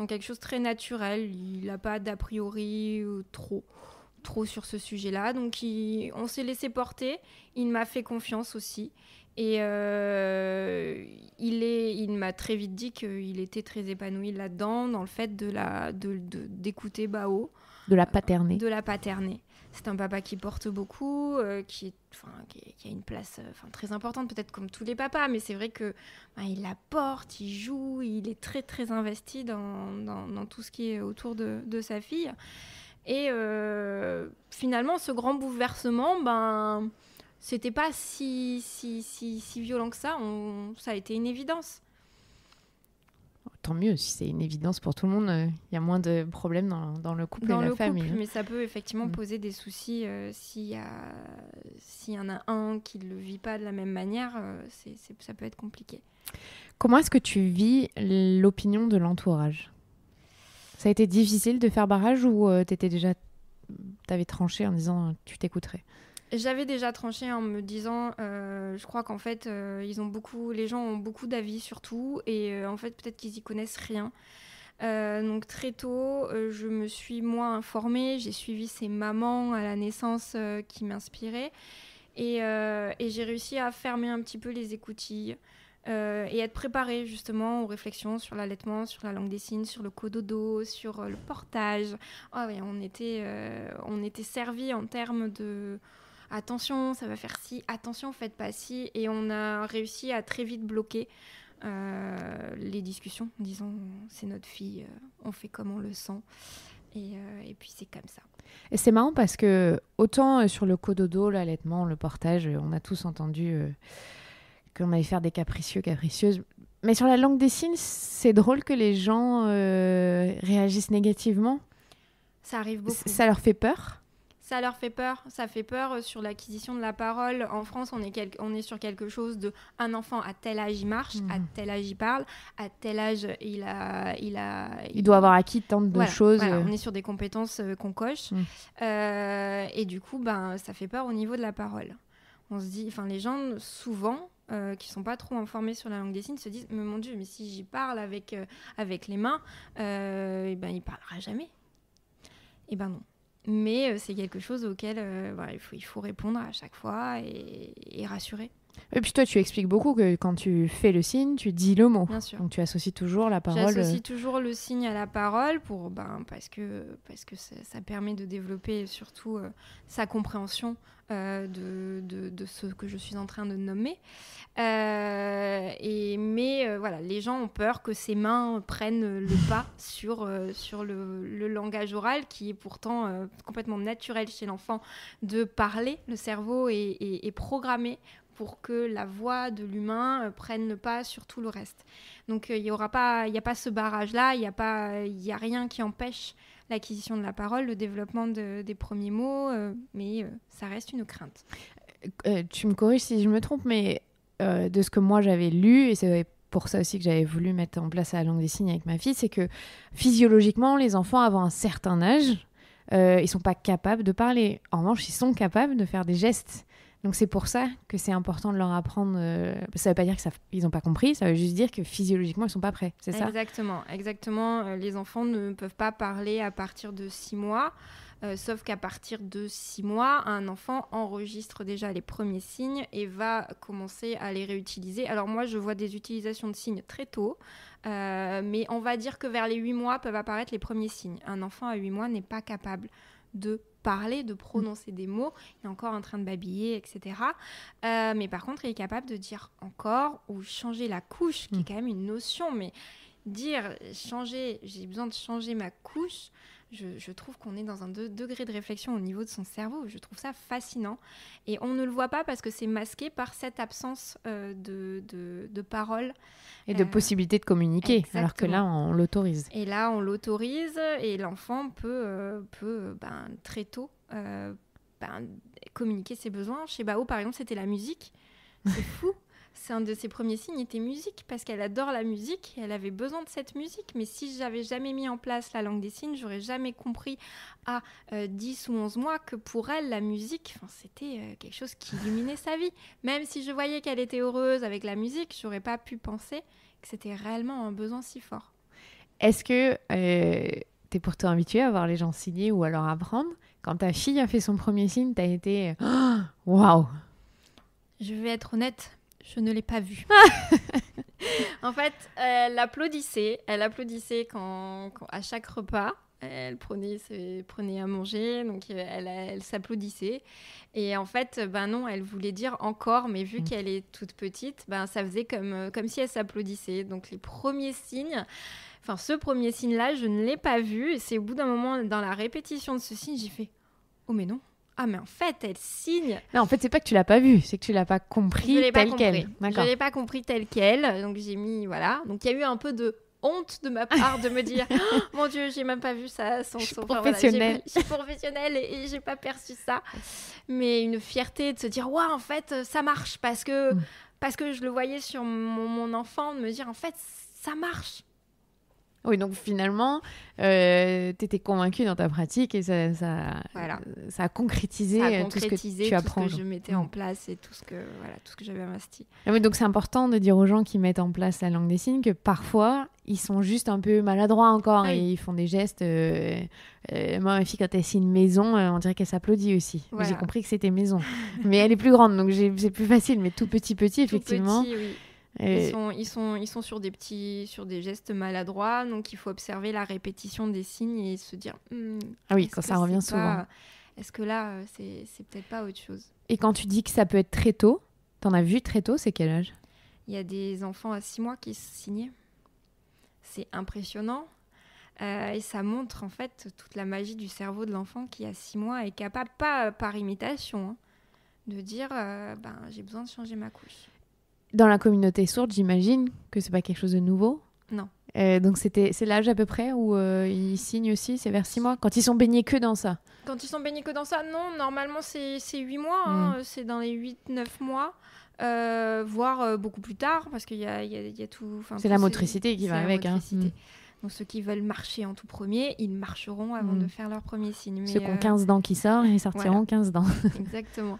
quelque chose de très naturel. Il n'a pas d'a priori trop sur ce sujet-là. Donc on s'est laissé porter. Il m'a fait confiance aussi. Et il m'a très vite dit qu'il était très épanoui là-dedans, dans le fait d'écouter Bao. De la paterner. De la paterner. C'est un papa qui porte beaucoup, qui a une place très importante, peut-être comme tous les papas, mais c'est vrai que il la porte, il joue, il est très très investi dans tout ce qui est autour de sa fille. Et finalement, ce grand bouleversement, c'était pas si violent que ça. Ça a été une évidence. Tant mieux, si c'est une évidence pour tout le monde, il y a moins de problèmes dans le couple et la famille. Mais ça peut effectivement poser des soucis s'il y en a un qui ne le vit pas de la même manière, ça peut être compliqué. Comment est-ce que tu vis l'opinion de l'entourage ? Ça a été difficile de faire barrage, ou t'avais tranché en disant tu t'écouterais ? J'avais déjà tranché en me disant, je crois qu'en fait, les gens ont beaucoup d'avis sur tout, et en fait, peut-être qu'ils y connaissent rien. Donc très tôt, je me suis moi informée, j'ai suivi ces mamans à la naissance qui m'inspiraient, et j'ai réussi à fermer un petit peu les écoutilles et être préparée justement aux réflexions sur l'allaitement, sur la langue des signes, sur le cododo, sur le portage. On était servis en termes de... Attention, ça va faire ci, attention, faites pas ci. Et on a réussi à très vite bloquer les discussions en disant c'est notre fille, on fait comme on le sent. Et puis c'est comme ça. Et c'est marrant parce que autant sur le cododo, l'allaitement, le portage, on a tous entendu qu'on allait faire des capricieuses. Mais sur la langue des signes, c'est drôle que les gens réagissent négativement. Ça arrive beaucoup. Ça leur fait peur ? Ça leur fait peur. Ça fait peur sur l'acquisition de la parole. En France, on est sur quelque chose de un enfant à tel âge il marche, à tel âge il parle, à tel âge il doit avoir acquis tant de choses. Voilà, on est sur des compétences qu'on coche. Et du coup, ça fait peur au niveau de la parole. On se dit, les gens souvent qui sont pas trop informés sur la langue des signes se disent, mais mon Dieu, mais si j'y parle avec les mains, il parlera jamais. Et non. Mais c'est quelque chose auquel il faut répondre à chaque fois et rassurer. Et puis toi, tu expliques beaucoup que quand tu fais le signe, tu dis le mot. Bien sûr. Donc tu associes toujours la parole. J'associe toujours le signe à la parole parce que ça permet de développer surtout sa compréhension de ce que je suis en train de nommer. Les gens ont peur que ses mains prennent le pas sur le langage oral, qui est pourtant complètement naturel chez l'enfant de parler. Le cerveau est programmé pour que la voix de l'humain prenne le pas sur tout le reste. Donc il n'y a pas ce barrage-là, il n'y a rien qui empêche l'acquisition de la parole, le développement des premiers mots, mais ça reste une crainte. Tu me corriges si je me trompe, mais de ce que moi j'avais lu, et c'est pour ça aussi que j'avais voulu mettre en place la langue des signes avec ma fille, c'est que physiologiquement, les enfants avant un certain âge, ils ne sont pas capables de parler. En revanche, ils sont capables de faire des gestes. Donc c'est pour ça que c'est important de leur apprendre. Ça ne veut pas dire qu'ils n'ont pas compris, ça veut juste dire que physiologiquement, ils ne sont pas prêts. C'est ça ? Exactement. Les enfants ne peuvent pas parler à partir de 6 mois. sauf qu'à partir de 6 mois, un enfant enregistre déjà les premiers signes et va commencer à les réutiliser. Alors moi, je vois des utilisations de signes très tôt, mais on va dire que vers les 8 mois peuvent apparaître les premiers signes. Un enfant à 8 mois n'est pas capable de parler, de prononcer des mots, il est encore en train de babiller, etc. Mais par contre, il est capable de dire encore ou changer la couche, qui est quand même une notion, mais dire changer, j'ai besoin de changer ma couche, je trouve qu'on est dans un degré de réflexion au niveau de son cerveau. Je trouve ça fascinant. Et on ne le voit pas parce que c'est masqué par cette absence de parole. Et de possibilité de communiquer, exactement. alors que là, on l'autorise. Et là, on l'autorise et l'enfant peut très tôt communiquer ses besoins. Chez Bao, par exemple, c'était la musique. C'est fou. C'est un de ses premiers signes, était musique, parce qu'elle adore la musique et elle avait besoin de cette musique. Mais si j'avais jamais mis en place la langue des signes, j'aurais jamais compris à 10 ou 11 mois que pour elle, la musique, c'était quelque chose qui illuminait sa vie. Même si je voyais qu'elle était heureuse avec la musique, j'aurais pas pu penser que c'était réellement un besoin si fort. Est-ce que t'es pourtant habituée à voir les gens signer ou alors apprendre? Quand ta fille a fait son premier signe, t'as été waouh! Je vais être honnête. Je ne l'ai pas vue. En fait, elle applaudissait quand à chaque repas. Elle prenait à manger, donc elle s'applaudissait. Et en fait, non, elle voulait dire encore, mais vu qu'elle est toute petite, ça faisait comme si elle s'applaudissait. Donc les premiers signes, ce premier signe-là, je ne l'ai pas vu. Et c'est au bout d'un moment, dans la répétition de ce signe, j'ai fait « Oh mais non !» Ah, mais en fait, elle signe. Non, en fait, c'est pas que tu l'as pas vu, c'est que tu l'as pas compris tel quel. Je l'ai pas compris tel quel. Donc, j'ai mis, voilà. Donc, il y a eu un peu de honte de ma part de me dire oh, mon Dieu, j'ai même pas vu ça. Je suis professionnelle. Je suis professionnelle et j'ai pas perçu ça. Mais une fierté de se dire, ouais, en fait, ça marche parce que je le voyais sur mon enfant, de me dire, en fait, ça marche. Oui, donc finalement, tu étais convaincue dans ta pratique et ça a concrétisé tout ce que tu apprends. Tout ce que je mettais en place et tout ce que j'avais investi. Ah oui, donc c'est important de dire aux gens qui mettent en place la langue des signes que parfois, ils sont juste un peu maladroits encore et ils font des gestes. Moi, ma fille, quand elle signe maison, on dirait qu'elle s'applaudit aussi. Voilà. J'ai compris que c'était maison. Mais elle est plus grande, donc c'est plus facile. Mais tout petit, effectivement. Tout petit, oui. Ils sont sur des gestes maladroits, donc il faut observer la répétition des signes et se dire ah oui, quand ça revient souvent. Est-ce que là, c'est peut-être pas autre chose? Et quand tu dis que ça peut être très tôt, t'en as vu très tôt, c'est quel âge? Il y a des enfants à 6 mois qui signaient. C'est impressionnant. Et ça montre en fait toute la magie du cerveau de l'enfant qui à 6 mois est capable, pas par imitation, de dire j'ai besoin de changer ma couche. Dans la communauté sourde, j'imagine que c'est pas quelque chose de nouveau. Non. Donc c'est l'âge à peu près où ils signent aussi, c'est vers 6 mois, quand ils sont baignés que dans ça. Quand ils sont baignés que dans ça, non, normalement c'est 8 mois, c'est dans les 8-9 mois, voire beaucoup plus tard, parce qu'il y a tout... C'est la motricité qui va avec. Donc ceux qui veulent marcher en tout premier, ils marcheront avant de faire leur premier signe. Ceux qui ont 15 dents qui sortent, ils sortiront 15 dents. Exactement.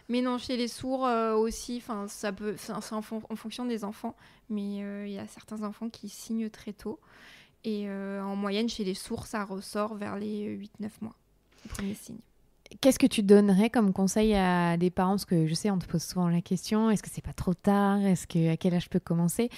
Mais non, chez les sourds aussi, ça peut, c'est en fonction des enfants, mais il y a certains enfants qui signent très tôt. Et en moyenne, chez les sourds, ça ressort vers les 8-9 mois, les premiers signes. Qu'est-ce que tu donnerais comme conseil à des parents? Parce que je sais, on te pose souvent la question, est-ce que c'est pas trop tard? À quel âge je peux commencer?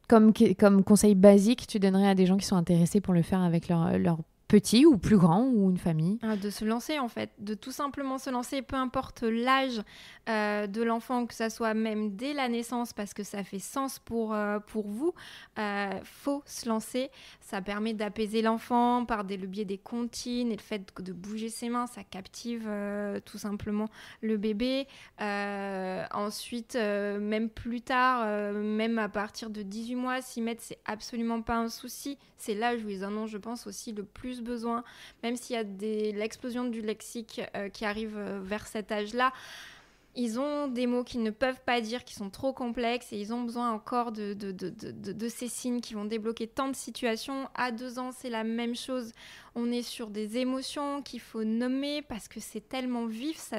Comme conseil basique, tu donnerais à des gens qui sont intéressés pour le faire avec leur petit ou plus grand ou une famille? De se lancer en fait, de tout simplement se lancer, peu importe l'âge de l'enfant, que ça soit même dès la naissance, parce que ça fait sens pour vous, faut se lancer. Ça permet d'apaiser l'enfant par le biais des comptines et le fait de bouger ses mains, ça captive tout simplement le bébé. Ensuite, même plus tard, même à partir de 18 mois, 6 mètres, c'est absolument pas un souci. C'est l'âge où ils en ont, je pense, aussi le plus besoin, même s'il y a l'explosion du lexique qui arrive vers cet âge-là. Ils ont des mots qu'ils ne peuvent pas dire, qui sont trop complexes, et ils ont besoin encore de ces signes qui vont débloquer tant de situations. À 2 ans, c'est la même chose. On est sur des émotions qu'il faut nommer parce que c'est tellement vif.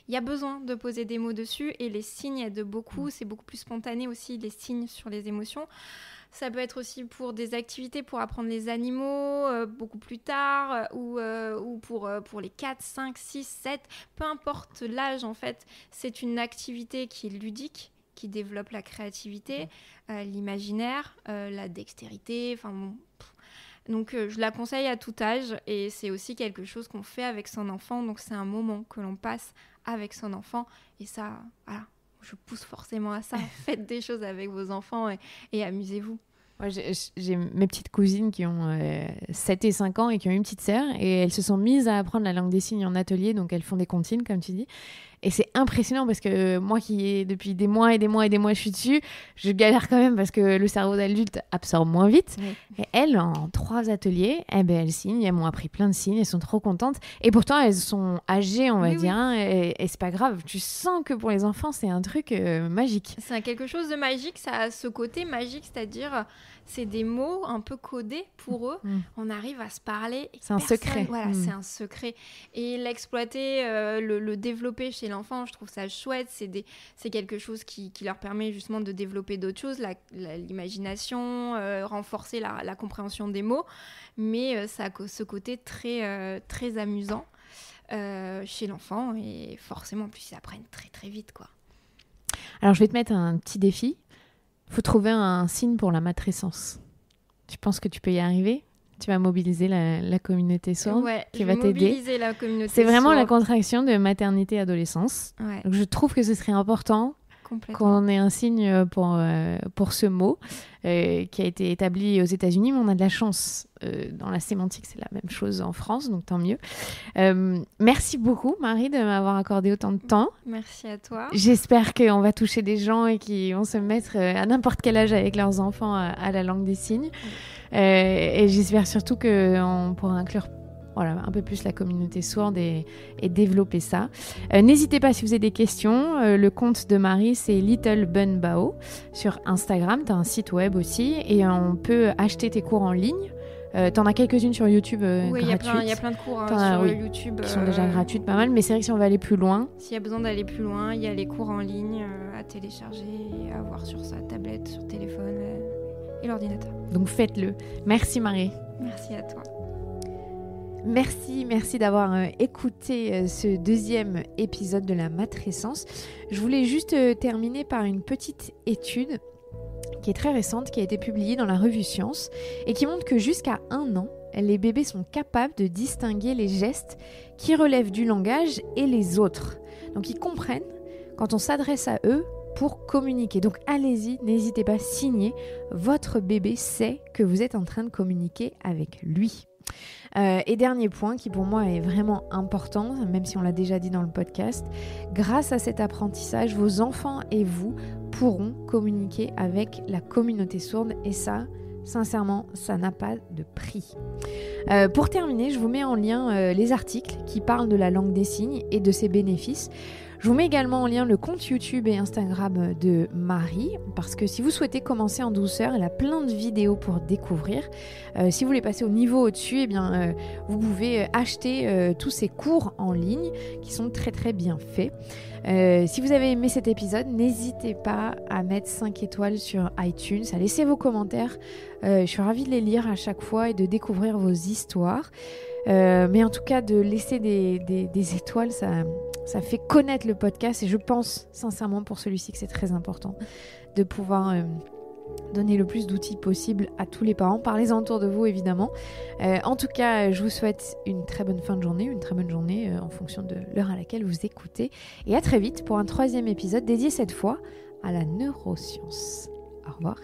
Il y a besoin de poser des mots dessus, et les signes aident beaucoup. C'est beaucoup plus spontané aussi, les signes sur les émotions. Ça peut être aussi pour des activités pour apprendre les animaux beaucoup plus tard ou pour les 4, 5, 6, 7, peu importe l'âge en fait. C'est une activité qui est ludique, qui développe la créativité, l'imaginaire, la dextérité, enfin bon. Donc je la conseille à tout âge et c'est aussi quelque chose qu'on fait avec son enfant, donc c'est un moment que l'on passe avec son enfant et ça, voilà, je pousse forcément à ça. Faites des choses avec vos enfants et amusez-vous. Moi, j'ai mes petites cousines qui ont 7 et 5 ans et qui ont une petite sœur et elles se sont mises à apprendre la langue des signes en atelier, donc elles font des comptines comme tu dis. Et c'est impressionnant parce que moi qui depuis des mois et des mois et des mois je suis dessus, je galère quand même parce que le cerveau d'adulte absorbe moins vite. Oui. Et elles, en 3 ateliers, elles signent, elles m'ont appris plein de signes, elles sont trop contentes. Et pourtant, elles sont âgées, on va dire, hein, et c'est pas grave. Tu sens que pour les enfants, c'est un truc magique. C'est quelque chose de magique, ça a ce côté magique, c'est-à-dire c'est des mots un peu codés pour eux. On arrive à se parler. C'est un secret. Voilà, c'est un secret. Et l'exploiter, le développer chez l'enfant, je trouve ça chouette. C'est quelque chose qui leur permet justement de développer d'autres choses, l'imagination, renforcer la compréhension des mots. Mais ça a ce côté très, très amusant chez l'enfant. Et forcément, en plus, ils apprennent très, très vite, quoi. Alors, je vais te mettre un petit défi. Il faut trouver un signe pour la matrescence. Tu penses que tu peux y arriver ? Tu vas mobiliser la communauté sourde qui va t'aider. C'est vraiment la contraction de maternité-adolescence. Ouais. Donc, je trouve que ce serait important qu'on ait un signe pour ce mot qui a été établi aux États-Unis, mais on a de la chance. Dans la sémantique, c'est la même chose en France, donc tant mieux. Merci beaucoup, Marie, de m'avoir accordé autant de temps. Merci à toi. J'espère qu'on va toucher des gens et qui vont se mettre à n'importe quel âge avec leurs enfants à la langue des signes. Et j'espère surtout qu'on pourra inclure un peu plus la communauté sourde et développer ça. N'hésitez pas si vous avez des questions. Le compte de Marie, c'est Little Bun Bao sur Instagram. Tu as un site web aussi et on peut acheter tes cours en ligne. T'en as quelques-unes sur YouTube gratuites. Il y a plein de cours sur YouTube. Qui sont déjà gratuites, pas mal. Mais c'est vrai que si on veut aller plus loin... S'il y a besoin d'aller plus loin, il y a les cours en ligne à télécharger et à avoir sur sa tablette, sur téléphone et l'ordinateur. Donc faites-le. Merci Marie. Merci à toi. Merci d'avoir écouté ce 2e épisode de la matrescence. Je voulais juste terminer par une petite étude qui est très récente, qui a été publiée dans la revue Science et qui montre que jusqu'à 1 an, les bébés sont capables de distinguer les gestes qui relèvent du langage et les autres. Donc ils comprennent quand on s'adresse à eux pour communiquer. Donc allez-y, n'hésitez pas, signez. Votre bébé sait que vous êtes en train de communiquer avec lui. Et dernier point qui pour moi est vraiment important, même si on l'a déjà dit dans le podcast, grâce à cet apprentissage, vos enfants et vous pourront communiquer avec la communauté sourde et ça, sincèrement, ça n'a pas de prix. Pour terminer, je vous mets en lien les articles qui parlent de la langue des signes et de ses bénéfices. Je vous mets également en lien le compte YouTube et Instagram de Marie, parce que si vous souhaitez commencer en douceur, elle a plein de vidéos pour découvrir. Si vous voulez passer au niveau au-dessus, eh bien, vous pouvez acheter tous ces cours en ligne qui sont très très bien faits. Si vous avez aimé cet épisode, n'hésitez pas à mettre 5 étoiles sur iTunes, à laisser vos commentaires. Je suis ravie de les lire à chaque fois et de découvrir vos histoires. Mais en tout cas, de laisser des étoiles, ça fait connaître le podcast et je pense sincèrement pour celui-ci que c'est très important de pouvoir donner le plus d'outils possible à tous les parents. Parlez-en autour de vous évidemment. En tout cas, je vous souhaite une très bonne fin de journée, une très bonne journée en fonction de l'heure à laquelle vous écoutez. Et à très vite pour un 3e épisode dédié cette fois à la neuroscience. Au revoir.